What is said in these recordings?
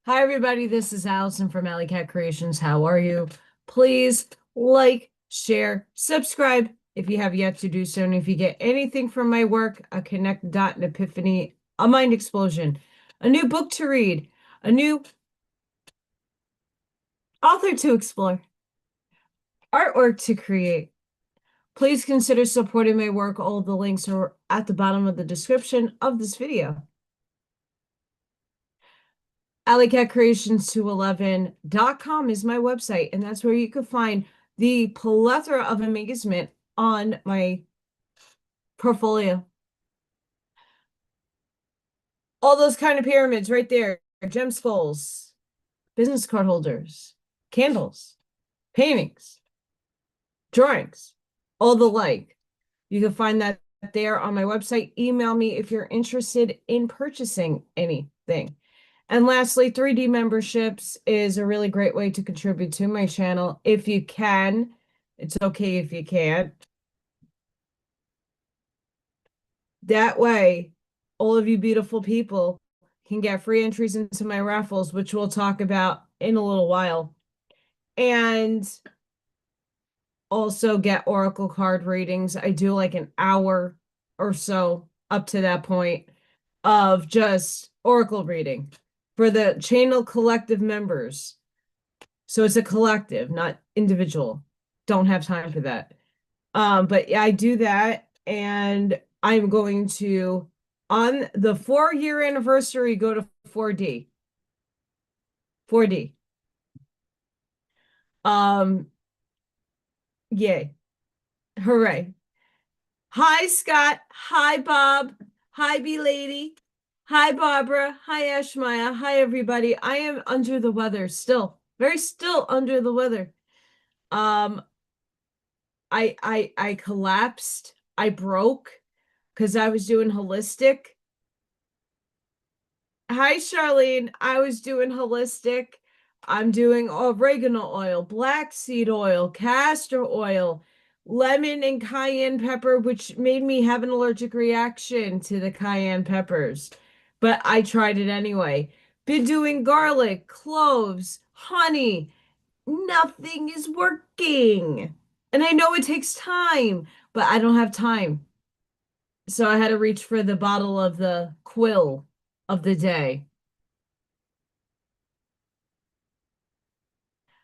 Hi, everybody. This is Allison from AllyKat Creations. How are you? Please like, share, subscribe if you have yet to do so. And if you get anything from my work, a connect dot, an epiphany, a mind explosion, a new book to read, a new author to explore, artwork to create, please consider supporting my work. All of the links are at the bottom of the description of this video. AllyKatCreations211.com is my website, and that's where you can find the plethora of amazement on my portfolio. All those kind of pyramids right there, gem skulls, business card holders, candles, paintings, drawings, all the like. You can find that there on my website. Email me if you're interested in purchasing anything. And lastly, 3D memberships is a really great way to contribute to my channel. If you can, it's okay if you can't. That way, all of you beautiful people can get free entries into my raffles, which we'll talk about in a little while. And also get oracle card readings. I do like an hour or so up to that point of just oracle reading for the channel collective members. So it's a collective, not individual. Don't have time for that. But yeah, I do that, and I'm going to, on the 4-year anniversary, go to 4D. 4D. Yay. Hooray. Hi, Scott. Hi, Bob. Hi, B Lady. Hi, Barbara. Hi, Ashmaya. Hi, everybody. I am under the weather still. Very still under the weather. Um, I collapsed. I broke because I was doing holistic. Hi, Charlene. I was doing holistic. I'm doing oregano oil, black seed oil, castor oil, lemon and cayenne pepper, which made me have an allergic reaction to the cayenne peppers. But I tried it anyway. Been doing garlic, cloves, honey. Nothing is working. And I know it takes time, but I don't have time. So I had to reach for the bottle of the quill of the day.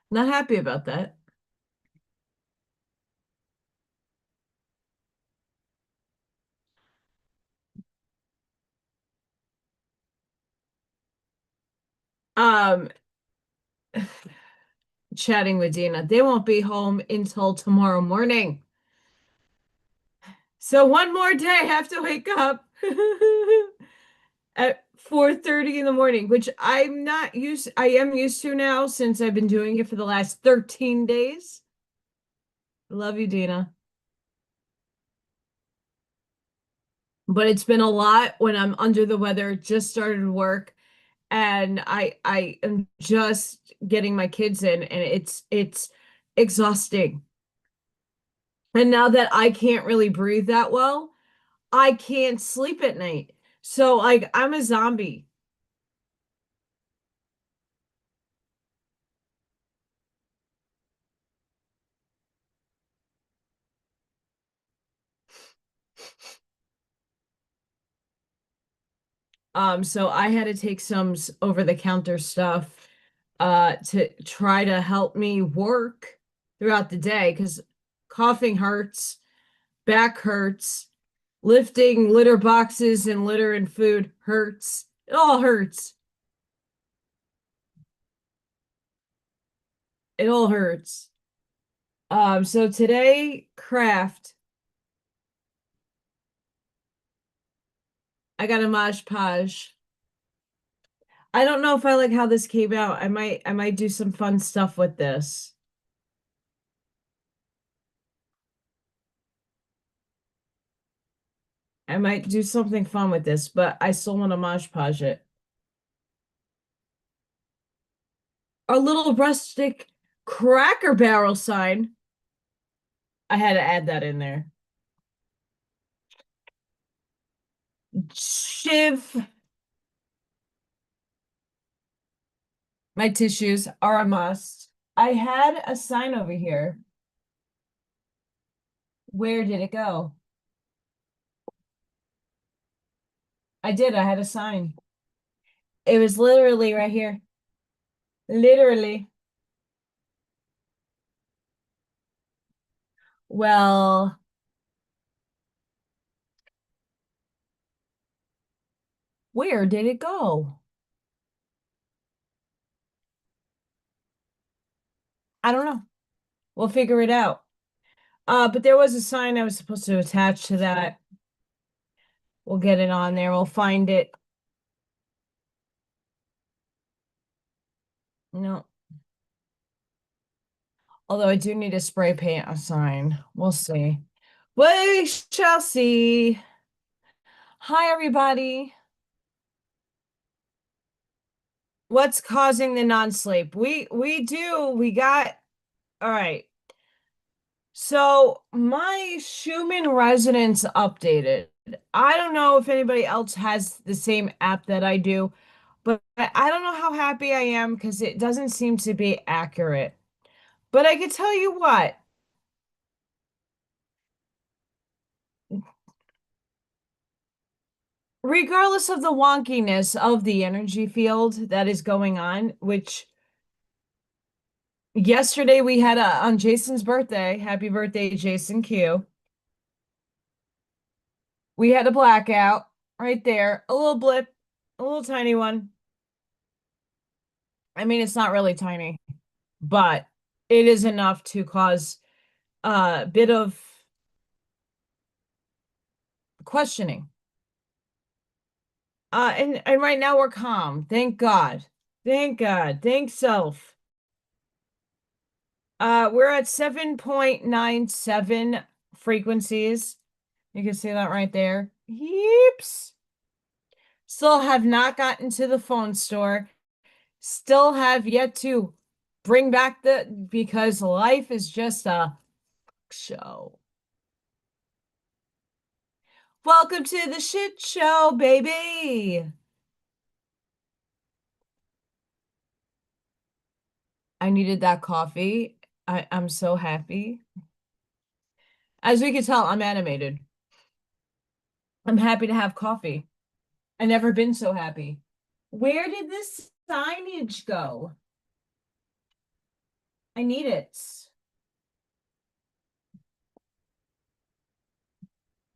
Not happy about that. Um, Chatting with Dina. They won't be home until tomorrow morning. So one more day, I have to wake up at 4:30 in the morning, which I am used to now since I've been doing it for the last 13 days. Love you, Dina. But it's been a lot when I'm under the weather, just started work, and I am just getting my kids in, and it's exhausting. And now that I can't really breathe that well, I can't sleep at night. So like I'm a zombie. So I had to take some over-the-counter stuff to try to help me work throughout the day because coughing hurts, back hurts, lifting litter boxes and litter and food hurts. It all hurts. It all hurts. So today, craft. I got a Maj Podge. I don't know if I like how this came out. I might do some fun stuff with this. I might do something fun with this, but I still want to Maj Podge it. Our little rustic Cracker Barrel sign. I had to add that in there. Shiv. My tissues are a must. I had a sign over here. Where did it go? I did. I had a sign. It was literally right here. Literally. Well, where did it go? I don't know. We'll figure it out. But there was a sign I was supposed to attach to that. We'll get it on there. We'll find it. No. Although I do need to spray paint a sign. We'll see. We shall see. Hi, everybody. What's causing the non-sleep? We got all right. So my Schumann resonance updated. I don't know if anybody else has the same app that I do, but I don't know how happy I am because it doesn't seem to be accurate. But I can tell you what, regardless of the wonkiness of the energy field that is going on, which yesterday we had on Jason's birthday, happy birthday, Jason Q. We had a blackout right there, a little blip, a little tiny one. I mean, it's not really tiny, but it is enough to cause a bit of questioning. And right now we're calm. Thank God. Thank God. Thank self. We're at 7.97 frequencies. You can see that right there. Yeeps. Still have not gotten to the phone store. Still have yet to bring back because life is just a show. Welcome to the shit show, baby. I needed that coffee. I'm so happy. As we can tell, I'm animated. I'm happy to have coffee. I've never been so happy. Where did this signage go? I need it.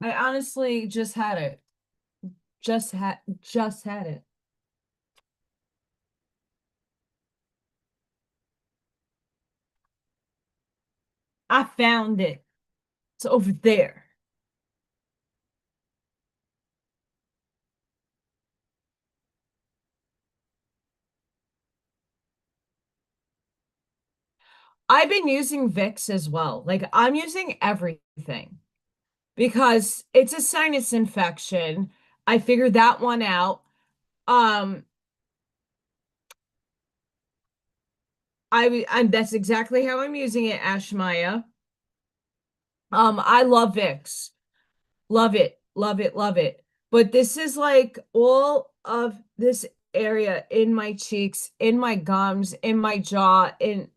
I honestly just had it. Just had it. I found it. It's over there. I've been using Vicks as well. Like I'm using everything because it's a sinus infection. I figured that one out. Um, I'm that's exactly how I'm using it, Ashmaya. I love Vicks. Love it, love it, love it. But this is like all of this area in my cheeks, in my gums, in my jaw, in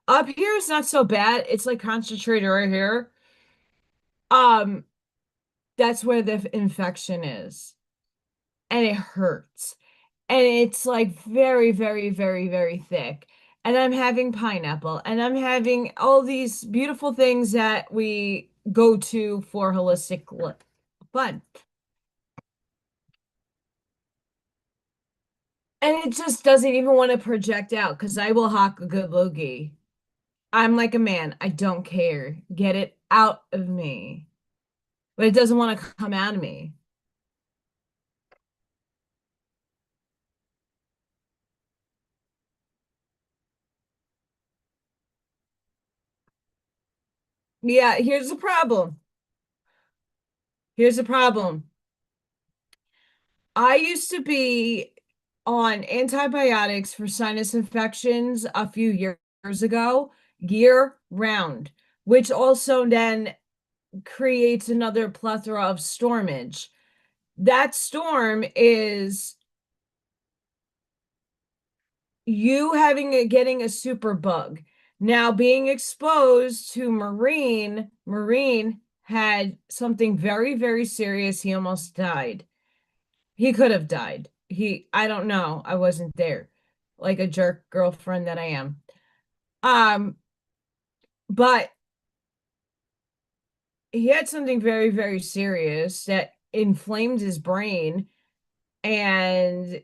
up here is not so bad. It's like concentrated right here. Um, that's where the infection is. And it hurts. And it's like very, very, very, very thick. And I'm having pineapple and I'm having all these beautiful things that we go to for holistic fun. And it just doesn't even want to project out because I will hawk a good loogie. I'm like a man. I don't care. Get it out of me. But it doesn't want to come out of me. Yeah, here's the problem. Here's the problem. I used to be on antibiotics for sinus infections a few years ago, year round, which also then creates another plethora of stormage. That storm is you getting a super bug. Now being exposed to Marine had something very, very serious. He almost died. He could have died. I don't know. I wasn't there. Like a jerk girlfriend that I am. Um, but he had something very, very serious that inflamed his brain, and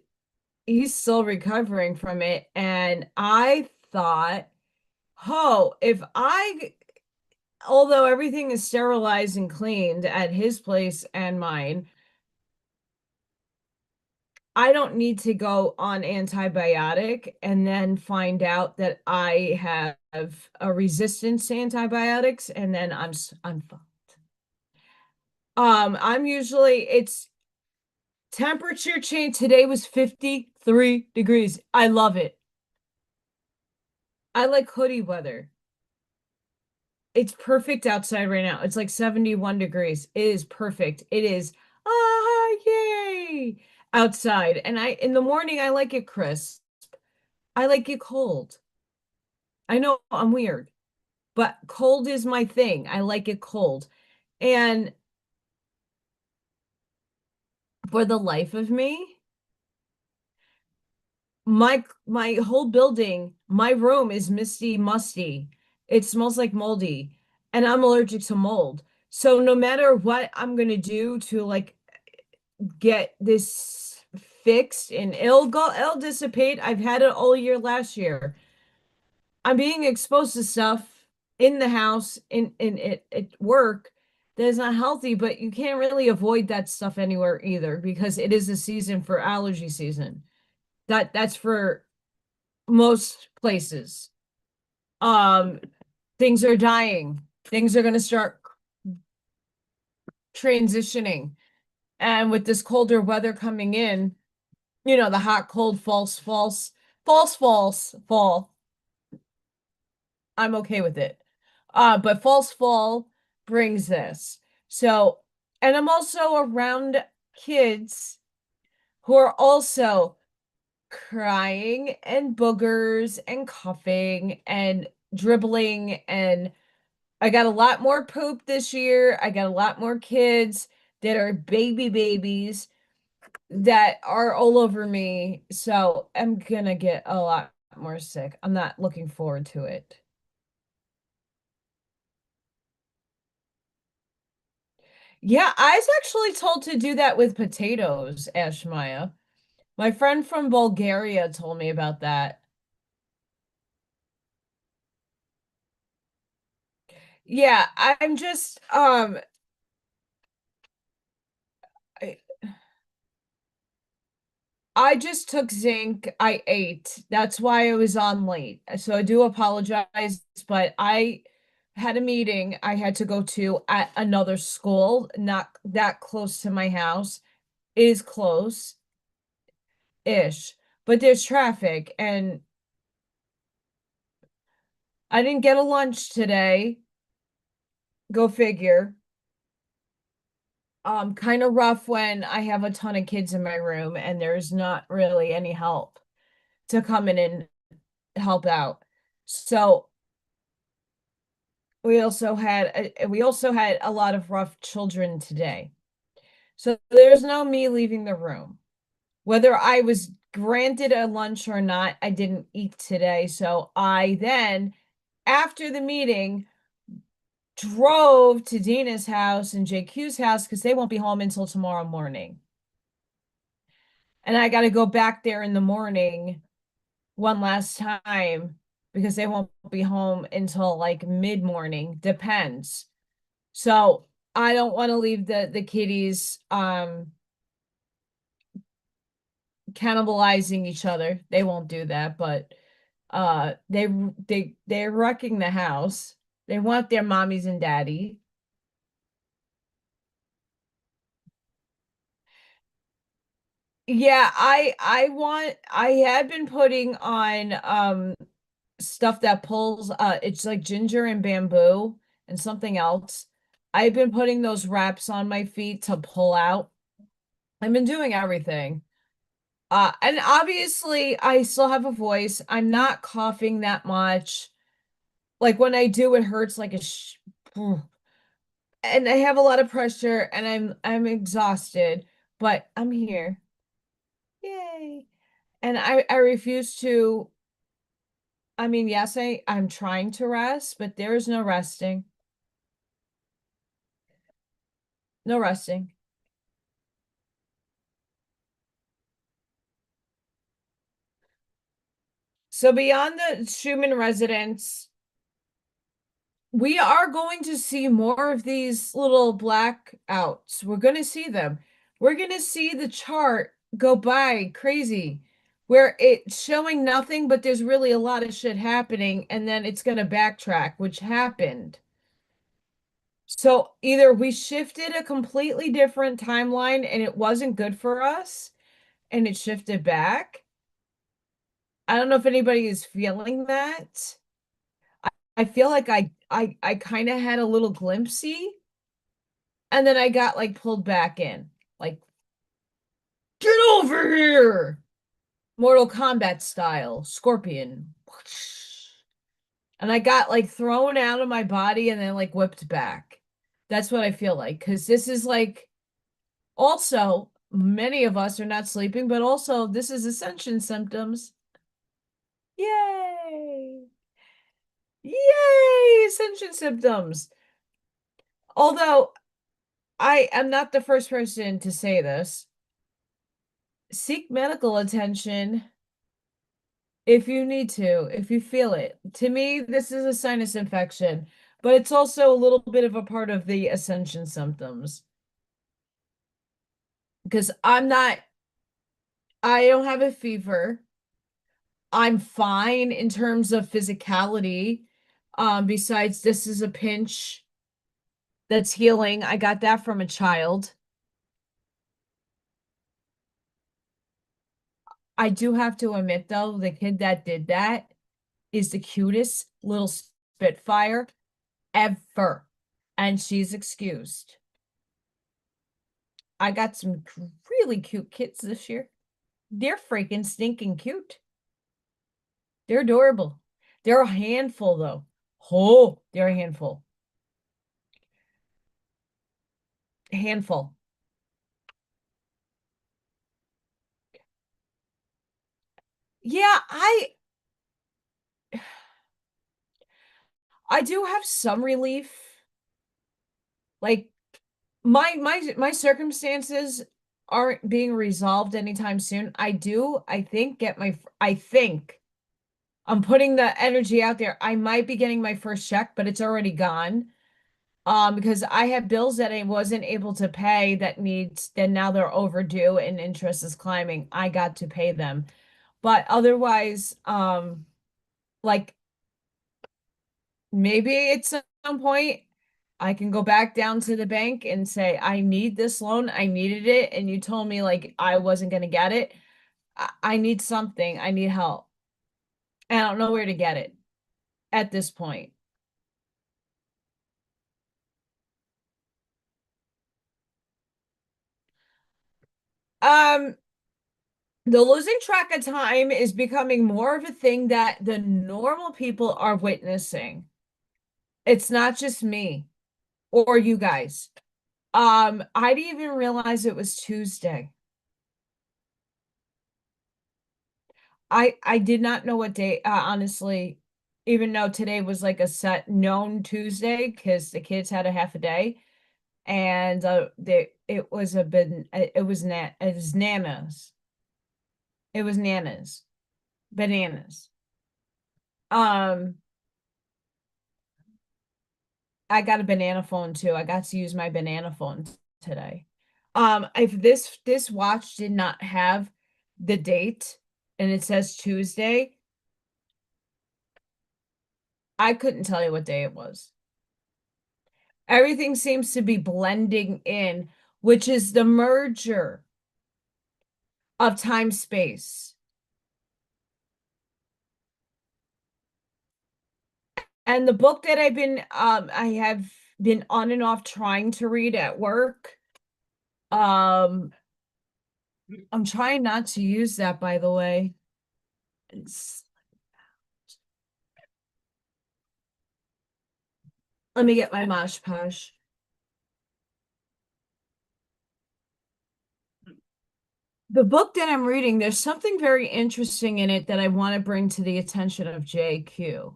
he's still recovering from it. And I thought, oh, although everything is sterilized and cleaned at his place and mine, I don't need to go on antibiotic and then find out that I have a resistance to antibiotics, and then I'm fucked. I'm usually it's temperature change. Today was 53 degrees. I love it. I like hoodie weather. It's perfect outside right now. It's like 71 degrees. It is perfect. It is, yay, outside. And in the morning, I like it crisp. I like it cold. I know I'm weird, but cold is my thing. I like it cold. And for the life of me, my whole building, my room is misty, musty. It smells like moldy, and I'm allergic to mold. So no matter what I'm gonna do to like get this fixed, and it'll dissipate. I've had it all year last year. I'm being exposed to stuff in the house, in it at work, that is not healthy, but you can't really avoid that stuff anywhere either, because it is a season for allergy season. That's for most places. Um, things are dying. Things are going to start transitioning. And with this colder weather coming in, the hot, cold, false, fall. I'm okay with it. But false fall brings this. So, and I'm also around kids who are also crying and boogers and coughing and dribbling, and I got a lot more poop this year. I got a lot more kids that are babies that are all over me. So I'm gonna get a lot more sick. I'm not looking forward to it. Yeah, I was actually told to do that with potatoes, Ashmaya. My friend from Bulgaria told me about that. Yeah, I'm just I, I just took zinc. I ate. That's why I was on late. So I do apologize, but I had a meeting I had to go to at another school, not that close to my house. It is close-ish, but there's traffic, and I didn't get a lunch today. Go figure. Kind of rough when I have a ton of kids in my room and there's not really any help to come in and help out. So we also had a lot of rough children today. So there's no me leaving the room. Whether I was granted a lunch or not, I didn't eat today. So I then, after the meeting, drove to Dina's house and JQ's house because they won't be home until tomorrow morning. And I got to go back there in the morning one last time because they won't be home until like mid-morning, depends. So I don't want to leave the kiddies cannibalizing each other. They won't do that, but they're wrecking the house. They want their mommies and daddy. Yeah, I had been putting on stuff that pulls, it's like ginger and bamboo and something else. I've been putting those wraps on my feet to pull out. I've been doing everything. And obviously I still have a voice. I'm not coughing that much. Like when I do, it hurts like a and I have a lot of pressure and I'm exhausted, but I'm here. Yay. And I refuse to, I mean, yes, I'm trying to rest, but there is no resting. No resting. So beyond the Schumann residence, we are going to see more of these little blackouts. We're going to see them. We're going to see the chart go by crazy, where it's showing nothing, but there's really a lot of shit happening, and then it's going to backtrack, which happened. So either we shifted a completely different timeline and it wasn't good for us, and it shifted back. I don't know if anybody is feeling that. I feel like I kind of had a little glimpsey. And then I got like pulled back in. Like, get over here. Mortal Kombat style, Scorpion. And I got like thrown out of my body and then like whipped back. That's what I feel like. Because this is like, also, many of us are not sleeping, but also this is ascension symptoms. Yay! Yay! Ascension symptoms. Although I am not the first person to say this. Seek medical attention if you need to, if you feel it. To me, this is a sinus infection, but it's also a little bit of a part of the ascension symptoms. Because I don't have a fever. I'm fine in terms of physicality. Besides, this is a pinch that's healing. I got that from a child. I do have to admit, though, the kid that did that is the cutest little spitfire ever. And she's excused. I got some really cute kids this year. They're freaking stinking cute. They're adorable. They're a handful, though. Oh, they're a handful. Handful. Yeah, I do have some relief. Like my circumstances aren't being resolved anytime soon. I think I'm putting the energy out there. I might be getting my first check, but it's already gone. Because I have bills that I wasn't able to pay then now they're overdue and interest is climbing. I got to pay them. But otherwise, like maybe at some point I can go back down to the bank and say, I need this loan. I needed it. And you told me like I wasn't gonna get it. I need something. I need help. I don't know where to get it at this point. Um, the losing track of time is becoming more of a thing that the normal people are witnessing. It's not just me or you guys. I didn't even realize it was Tuesday. I did not know what day, honestly, even though today was like a set known Tuesday because the kids had a half a day, and it was a bit it was nanas. It was nanas, bananas. Um, I got a banana phone too. I got to use my banana phone today. If this watch did not have the date and it says Tuesday, I couldn't tell you what day it was. Everything seems to be blending in, which is the merger of time space. And the book that I have been on and off trying to read at work, um I'm trying not to use that, by the way. Let me get my Mosh Posh. The book that I'm reading, there's something very interesting in it that I want to bring to the attention of JQ.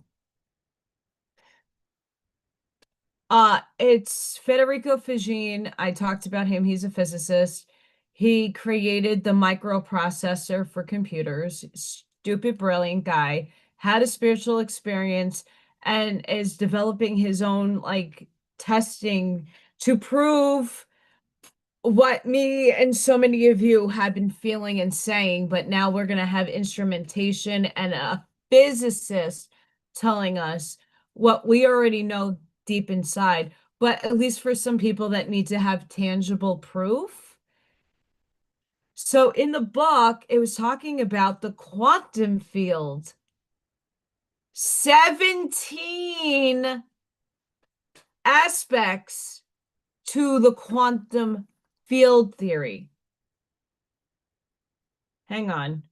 It's Federico Fagin. I talked about him. He's a physicist. He created the microprocessor for computers. Stupid, brilliant guy. Had a spiritual experience and is developing his own like testing to prove what me and so many of you have been feeling and saying, but now we're going to have instrumentation and a physicist telling us what we already know deep inside, but at least for some people that need to have tangible proof. So in the book, it was talking about the quantum field. 17 aspects to the quantum field theory. Hang on.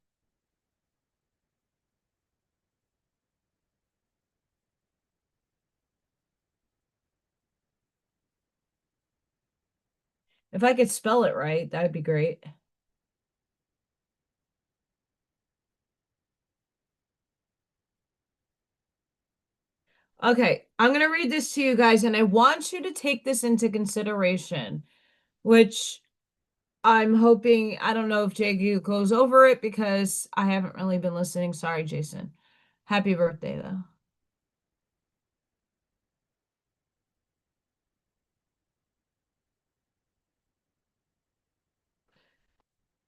If I could spell it right, that'd be great. Okay, I'm going to read this to you guys, and I want you to take this into consideration, which I'm hoping, I don't know if JQ goes over it because I haven't really been listening. Sorry, Jason. Happy birthday, though.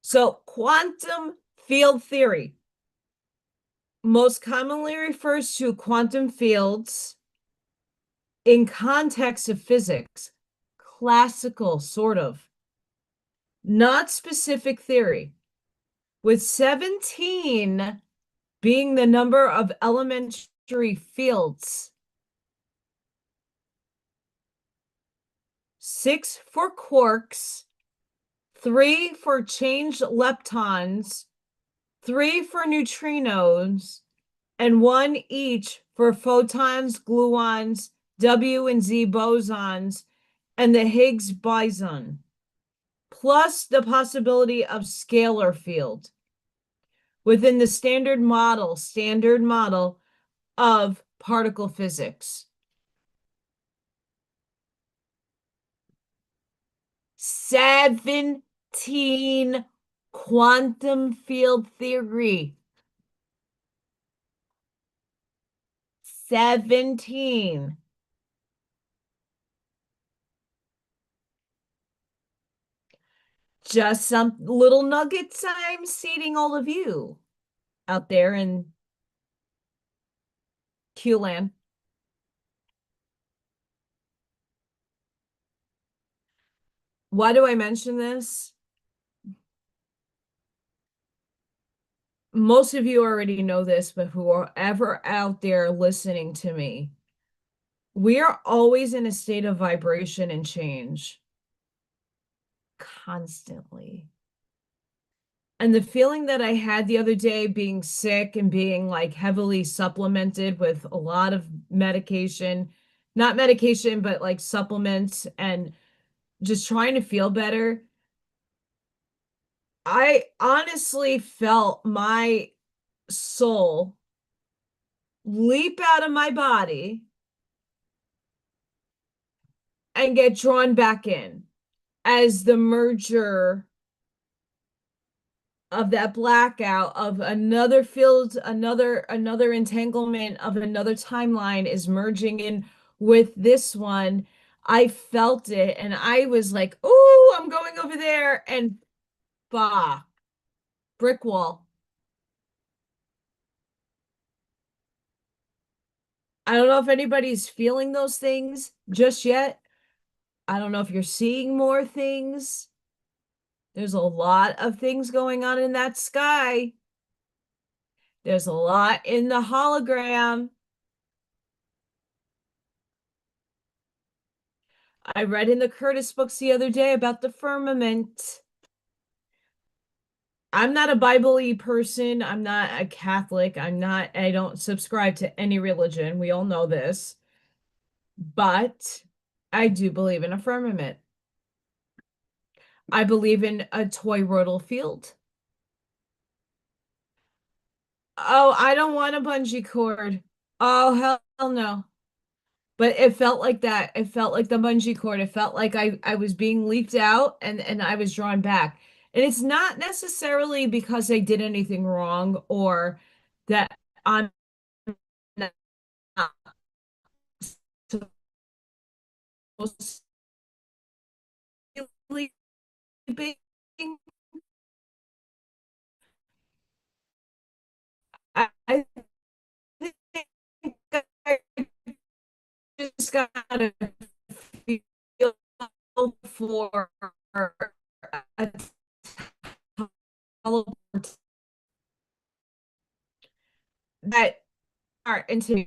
So, quantum field theory most commonly refers to quantum fields in context of physics, classical sort of, not specific theory, with 17 being the number of elementary fields, 6 for quarks, 3 for changed leptons, 3 for neutrinos, and 1 each for photons, gluons, W and Z bosons, and the Higgs boson, plus the possibility of scalar field within the standard model of particle physics. 17 quantum field theory. 17. Just some little nuggets I'm seeding all of you out there in Q-land. Why do I mention this? Most of you already know this, but who are ever out there listening to me, we are always in a state of vibration and change constantly. And the feeling that I had the other day being sick and being like heavily supplemented with a lot of medication, not medication, but like supplements and just trying to feel better. I honestly felt my soul leap out of my body and get drawn back in as the merger of that blackout of another field, another entanglement of another timeline is merging in with this one. I felt it and I was like, oh, I'm going over there, and bah, brick wall. I don't know if anybody's feeling those things just yet. I don't know if you're seeing more things. There's a lot of things going on in that sky. There's a lot in the hologram. I read in the Curtis books the other day about the firmament. I'm not a Bible-y person. I'm not a Catholic. I don't subscribe to any religion. We all know this. But I do believe in a firmament. I believe in a toroidal field. Oh, I don't want a bungee cord. Oh, hell no. But it felt like that. It felt like the bungee cord. It felt like I was being leaked out and I was drawn back. And it's not necessarily because I did anything wrong or that I'm not supposed to be leaving. I think I just gotta feel for a teleport that are into.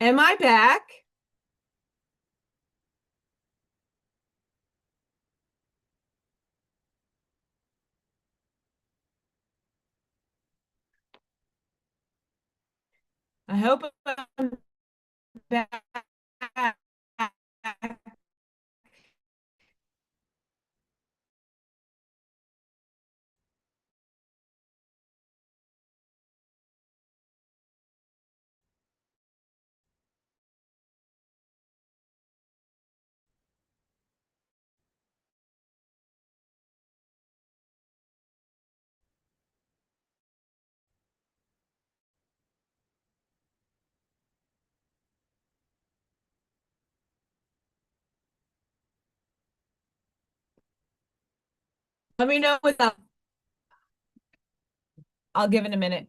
Am I back? I hope I'm back. Let me know what's up. I'll give it a minute.